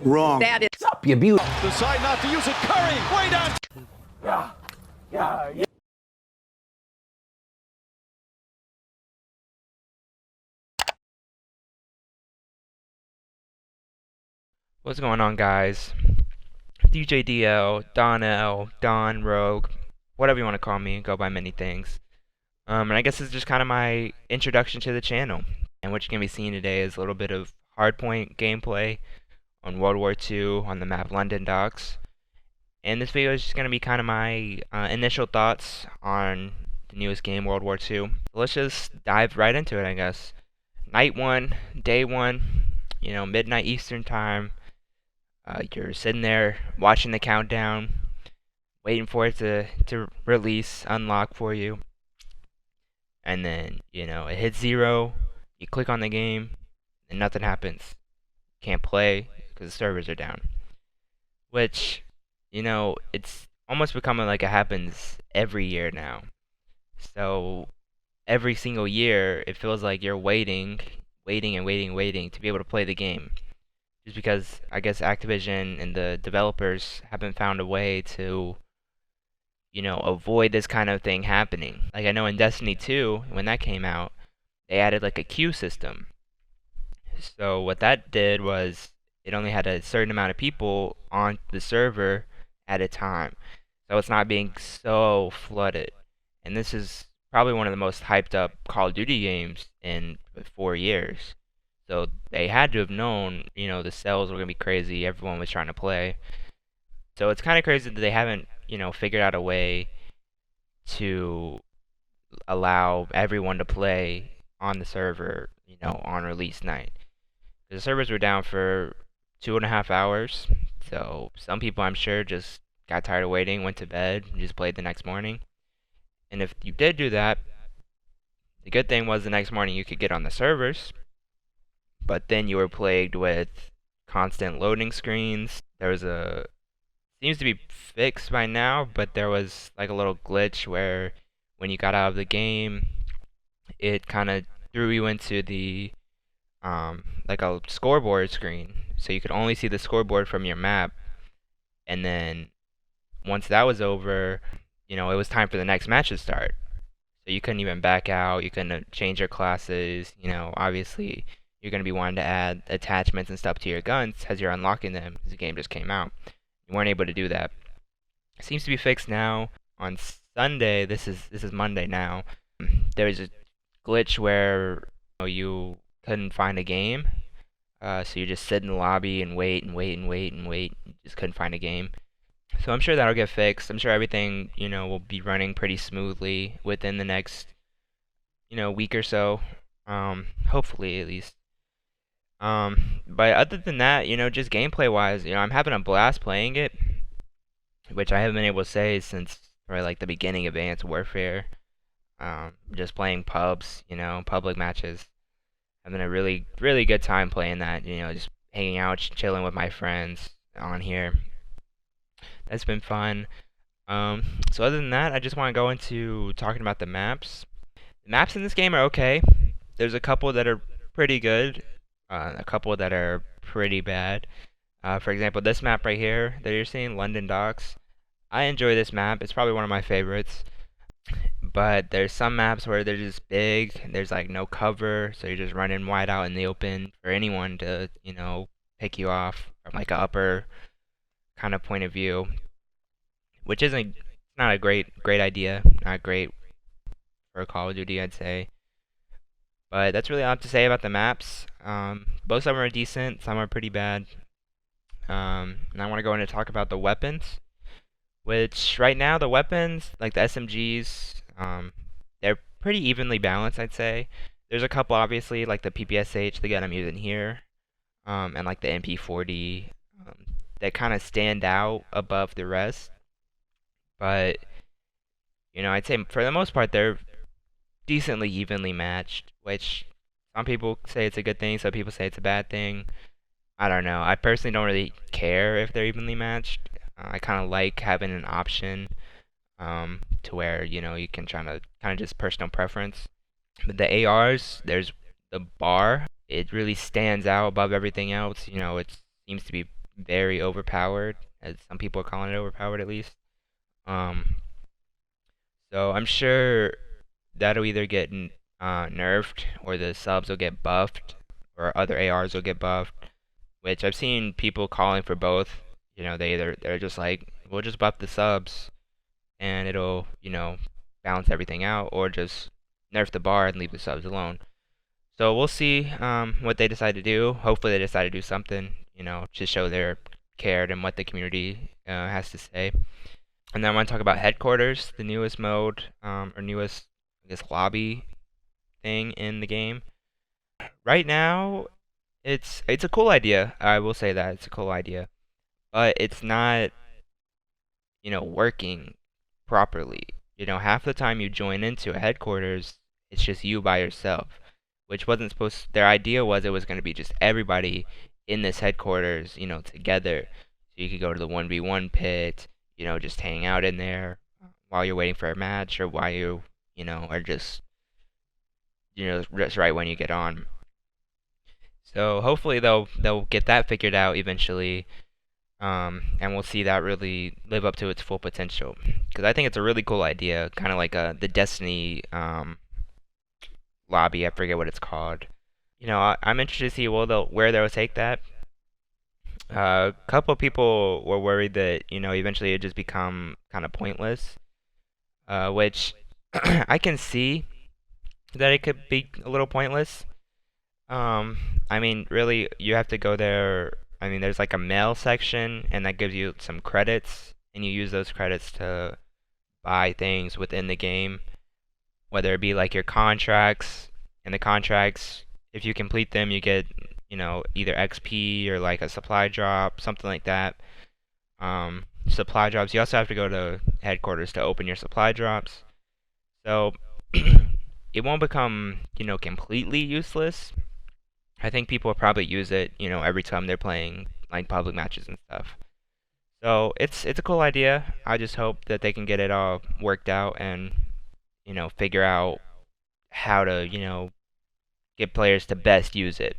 Wrong. That is Up, you beauty. Decide not to use it. Curry, way down. What's going on, guys? DJDL, Don L, Don Rogue, whatever you want to call me, go by many things. And I guess this is just kind of my introduction to the channel. And what you're going to be seeing today is a little bit of hardpoint gameplay on World War II on the map London Docks. And this video is just going to be kind of my initial thoughts on the newest game, World War II. Let's just dive right into it, I guess. Night 1, day 1, midnight Eastern time. You're sitting there watching the countdown, waiting for it to release, unlock for you. And then, it hits 0, you click on the game, and nothing happens. Can't play because the servers are down. Which, it's almost becoming like it happens every year now. So, every single year, it feels like you're waiting to be able to play the game. Just because I guess Activision and the developers haven't found a way to, avoid this kind of thing happening. Like I know in Destiny 2, when that came out, they added like a queue system. So what that did was it only had a certain amount of people on the server at a time. So it's not being so flooded. And this is probably one of the most hyped up Call of Duty games in 4 years. So they had to have known, the sales were going to be crazy. Everyone was trying to play. So it's kind of crazy that they haven't, figured out a way to allow everyone to play on the server, on release night. The servers were down for 2.5 hours. So some people, I'm sure, just got tired of waiting, went to bed, and just played the next morning. And if you did do that, the good thing was the next morning you could get on the servers. But then you were plagued with constant loading screens. There was seems to be fixed by now, but there was like a little glitch where when you got out of the game, it kind of threw you into the like a scoreboard screen. So you could only see the scoreboard from your map. And then once that was over, it was time for the next match to start. So you couldn't even back out. You couldn't change your classes. Obviously you're going to be wanting to add attachments and stuff to your guns as you're unlocking them, because the game just came out. You weren't able to do that. It seems to be fixed now. On Sunday, this is Monday now, there was a glitch where you couldn't find a game. So you just sit in the lobby and wait. You just couldn't find a game. So I'm sure that'll get fixed. I'm sure everything, will be running pretty smoothly within the next, week or so. Hopefully, at least. But other than that, just gameplay wise, I'm having a blast playing it, which I haven't been able to say since probably like the beginning of Advanced Warfare. Just playing pubs, public matches. Having a really, really good time playing that, just hanging out, chilling with my friends on here. That's been fun. So other than that, I just want to go into talking about the maps. The maps in this game are okay. There's a couple that are pretty good. A couple that are pretty bad. For example, this map right here that you're seeing, London Docks. I enjoy this map. It's probably one of my favorites. But there's some maps where they're just big. There's like no cover, so you're just running wide out in the open for anyone to, pick you off from like a upper kind of point of view, which isn't not a great idea. Not great for Call of Duty, I'd say. But that's really all I have to say about the maps. Both of them are decent, some are pretty bad. And I want to go in and talk about the weapons, which right now the weapons, like the SMGs, they're pretty evenly balanced, I'd say. There's a couple, obviously, like the PPSH, the gun I'm using here, and like the MP40, that kind of stand out above the rest. But, I'd say for the most part, they're decently evenly matched, which some people say it's a good thing, some people say it's a bad thing. I don't know. I personally don't really care if they're evenly matched. I kind of like having an option to where, you can try to kind of just personal preference. But the ARs, there's the bar it really stands out above everything else. It seems to be very overpowered, as some people are calling it overpowered at least. Um, so I'm sure that'll either get nerfed, or the subs will get buffed, or other ARs will get buffed. Which I've seen people calling for both. They're just like, we'll just buff the subs and it'll balance everything out, or just nerf the bar and leave the subs alone. So we'll see what they decide to do. Hopefully they decide to do something, to show their care and what the community has to say. And then I want to talk about headquarters, the newest mode, or newest, I guess, lobby thing in the game. Right now, it's a cool idea. I will say that it's a cool idea, but it's not, working properly. Half the time you join into a headquarters, it's just you by yourself, which wasn't supposed. Their idea was it was going to be just everybody in this headquarters, together. So you could go to the 1v1 pit, just hang out in there while you're waiting for a match, or while are just, just right when you get on. So hopefully they'll get that figured out eventually, and we'll see that really live up to its full potential. Because I think it's a really cool idea, kind of like the Destiny lobby. I forget what it's called. I'm interested to see where they'll take that. A couple of people were worried that eventually it'd just become kind of pointless, which I can see that it could be a little pointless. I mean, really, you have to go there. I mean, there's like a mail section, and that gives you some credits, and you use those credits to buy things within the game, whether it be like your contracts. And the contracts, if you complete them, you get, either XP or like a supply drop, something like that. Supply drops, you also have to go to headquarters to open your supply drops. So it won't become, completely useless. I think people will probably use it, every time they're playing like public matches and stuff. So it's a cool idea. I just hope that they can get it all worked out and, figure out how to, get players to best use it.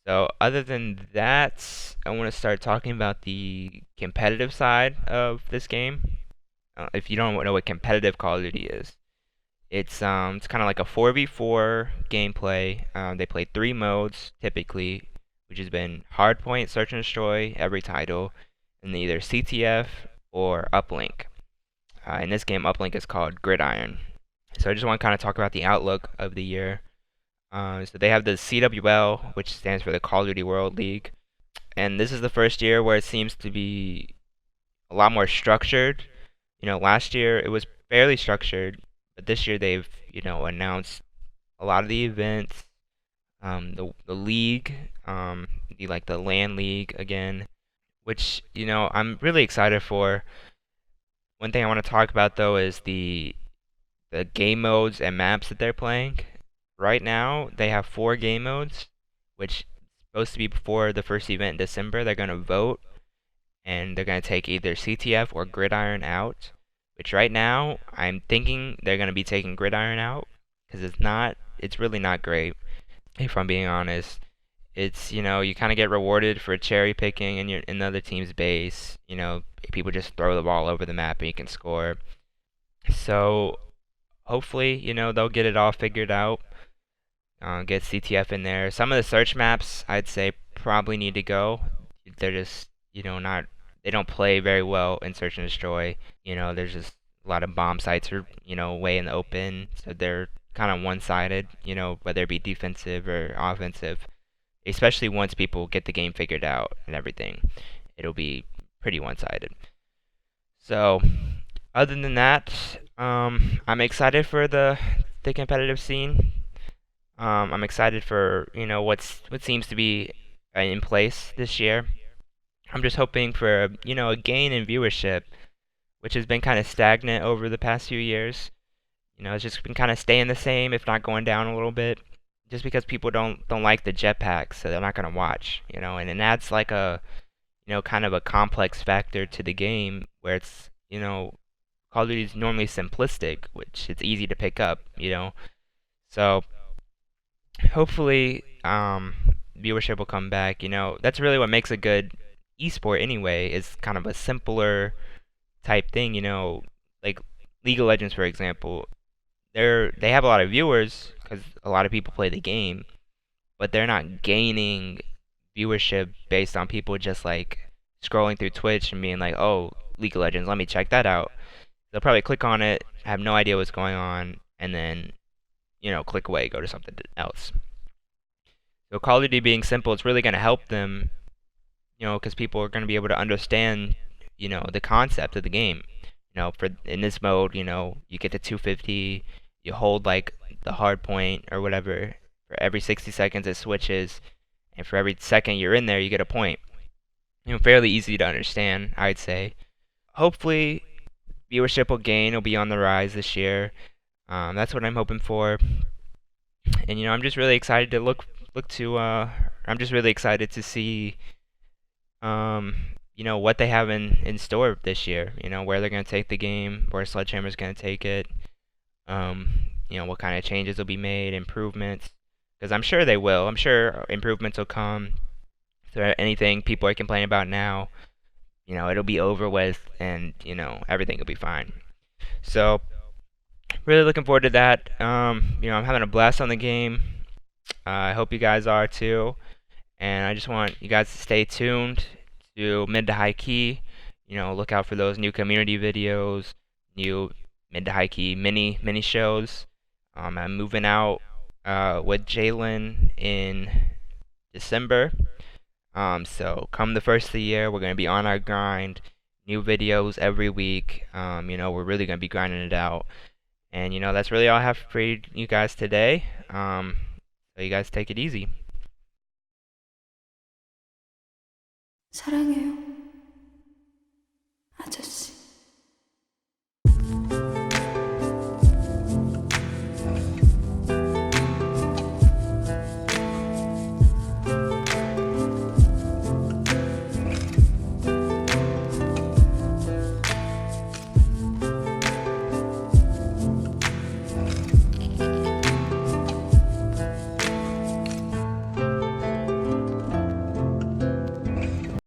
So other than that, I want to start talking about the competitive side of this game. If you don't know what competitive Call of Duty is, it's kind of like a 4v4 gameplay. They play 3 modes typically, which has been Hardpoint, Search and Destroy, every title, and either CTF or Uplink. In this game, Uplink is called Gridiron. So I just want to kind of talk about the outlook of the year. So they have the CWL, which stands for the Call of Duty World League, and this is the first year where it seems to be a lot more structured. Last year it was fairly structured, but this year they've, announced a lot of the events, the league, the LAN league again, which, I'm really excited for. One thing I want to talk about though is the game modes and maps that they're playing. Right now they have 4 game modes, which is supposed to be before the first event in December. They're going to vote, and they're going to take either CTF or Gridiron out, which right now I'm thinking they're going to be taking Gridiron out, because it's really not great, if I'm being honest. It's, you kind of get rewarded for cherry picking in the other team's base. People just throw the ball over the map and you can score. So hopefully, they'll get it all figured out. Get CTF in there. Some of the search maps, I'd say, probably need to go. They're just, not. They don't play very well in Search and Destroy. There's just a lot of bomb sites are, way in the open, so they're kind of one-sided. Whether it be defensive or offensive. Especially once people get the game figured out and everything, it'll be pretty one-sided. So, other than that, I'm excited for the competitive scene. I'm excited for what seems to be in place this year. I'm just hoping for a gain in viewership, which has been kind of stagnant over the past few years. It's just been kind of staying the same, if not going down a little bit, just because people don't like the jetpacks, so they're not gonna watch. And it adds like a kind of a complex factor to the game, where it's Call of Duty is normally simplistic, which it's easy to pick up. So hopefully viewership will come back. That's really what makes a good esport anyway, is kind of a simpler type thing, like League of Legends, for example. They have a lot of viewers because a lot of people play the game, but they're not gaining viewership based on people just like scrolling through Twitch and being like, "Oh, League of Legends, let me check that out." They'll probably click on it, have no idea what's going on, and then click away, go to something else. So Call of Duty being simple, it's really going to help them, because people are going to be able to understand, the concept of the game. For in this mode, you get to 250, you hold like the hard point or whatever. For every 60 seconds it switches, and for every second you're in there, you get a point. Fairly easy to understand, I'd say. Hopefully, viewership will gain, will be on the rise this year. That's what I'm hoping for. And I'm just really excited to look to. I'm just really excited to see what they have in store this year. Where they're going to take the game, where Sledgehammer's going to take it. What kind of changes will be made, improvements. Because I'm sure they will. I'm sure improvements will come. If there anything people are complaining about now, it'll be over with, and everything will be fine. So, really looking forward to that. I'm having a blast on the game. I hope you guys are too. And I just want you guys to stay tuned to Mid to High Key. Look out for those new community videos, new Mid to High Key mini shows. I'm moving out with Jalen in December. So come the first of the year, we're gonna be on our grind. New videos every week. We're really gonna be grinding it out. And that's really all I have for you guys today. So you guys take it easy. 사랑해요.